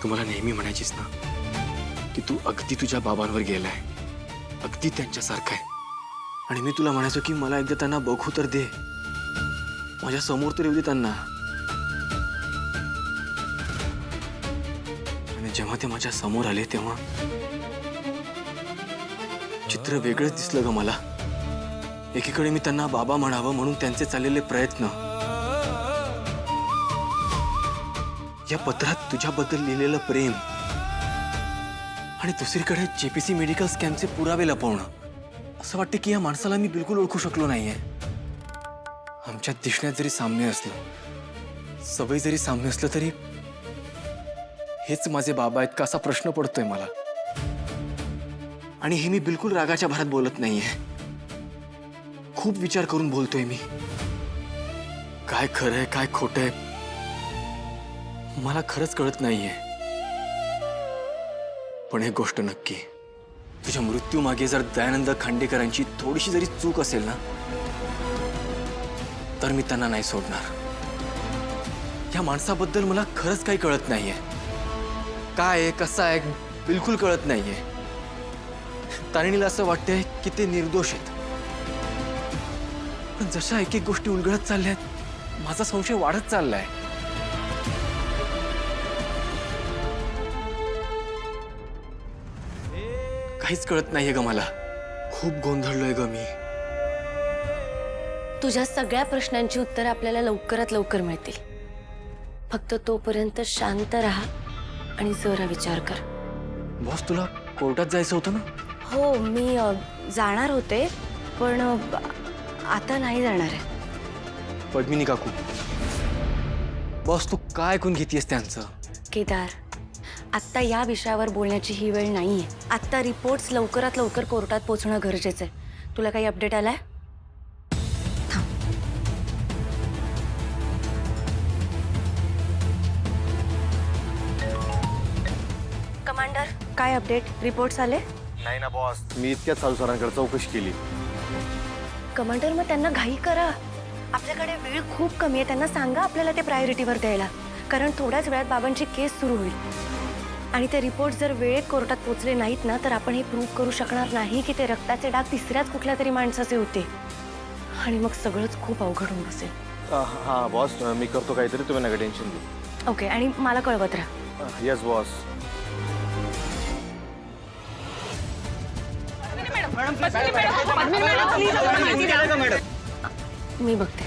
तू मला नेहमी म्हणायचीस ना की तू अगदी तुझ्या बाबांवर गेलाय, अगदी त्यांच्यासारखा आहे. आणि मी तुला म्हणायचो की मला एकदा त्यांना बघू तर दे, माझ्या समोर तर येऊ दे त्यांना. आणि जेव्हा ते माझ्या समोर आले तेव्हा चित्र वेगळंच दिसलं ग मला. एकीकडे मी त्यांना बाबा म्हणावं म्हणून त्यांचे चाललेले प्रयत्न, या पत्रात तुझ्याबद्दल लिहिलेलं प्रेम, आणि दुसरीकडे जेपीसी मेडिकल स्कॅमचे पुरावे लपवणं. असं वाटतं की या माणसाला मी बिलकुल ओळखू शकलो नाहीये. आमच्या दिसण्यात जरी साम्य असलं, सवय जरी साम्य असलं, तरी हेच माझे बाबा आहेत का असा प्रश्न पडतोय मला. आणि हे मी बिलकुल रागाच्या भरात बोलत नाहीये, खूप विचार करून बोलतोय मी. काय खरंय काय खोटंय मला खरंच कळत नाहीये. पण एक गोष्ट नक्की, तुझ्या मृत्यूमागे जर दयानंद खांडेकरांची थोडीशी जरी चूक असेल ना, तर मी त्यांना नाही सोडणार. या माणसाबद्दल मला खरंच काही कळत नाहीये. काय आहे कसं आहे बिलकुल कळत नाहीये. तारिणीला असं वाटतंय की ते निर्दोष आहेत. पण जशा एक एक गोष्टी उलगडत चालल्यात, माझा संशय वाढत चाललाय. काहीच कळत नाहीये ग मला. खूप गोंधळलोय ग मी. तुझ्या सगळ्या प्रश्नांची उत्तरं आपल्याला लवकरात लवकर मिळतील. फक्त तोपर्यंत शांत राहा आणि जरा विचार कर. बॉस, तुला कोर्टात जायचं होतं ना? हो, मी जाणार होते, पण आता नाही जाणार आहे. पद्मिनी काकू, बॉस तू काय ऐकून घेतीयस त्यांचं? केदार, आत्ता या विषयावर बोलण्याची ही वेळ नाहीये. आत्ता रिपोर्ट्स लवकरात लवकर कोर्टात पोहोचणं गरजेचं आहे. तुला काही अपडेट आलाय? कमांडर, काय अपडेट? रिपोर्ट्स आले? नाही ना बॉस, मी इतक्यात साधू सरांकडे चौकशी केली. कमांडर, मग त्यांना घाई करा. आपल्याकडे वेळ खूप कमी आहे. त्यांना सांगा आपल्याला ते प्रायोरिटीवर द्यायला, कारण थोड्याच वेळात बाबांची केस सुरू होईल. आणि ते रिपोर्ट जर वेळेत कोर्टात पोचले नाहीत ना, तर आपण हे प्रूव्ह करू शकणार नाही की ते रक्ताचे डाग तिसऱ्याच कुठल्या तरी माणसाचे होते. आणि मग सगळंच खूप अवघड होऊन बसेल. हां बॉस, मी करतो काहीतरी, तुम्ही नका टेन्शन घेऊ. ओके, आणि मला कळवत राहा. Yes boss. मी बघते.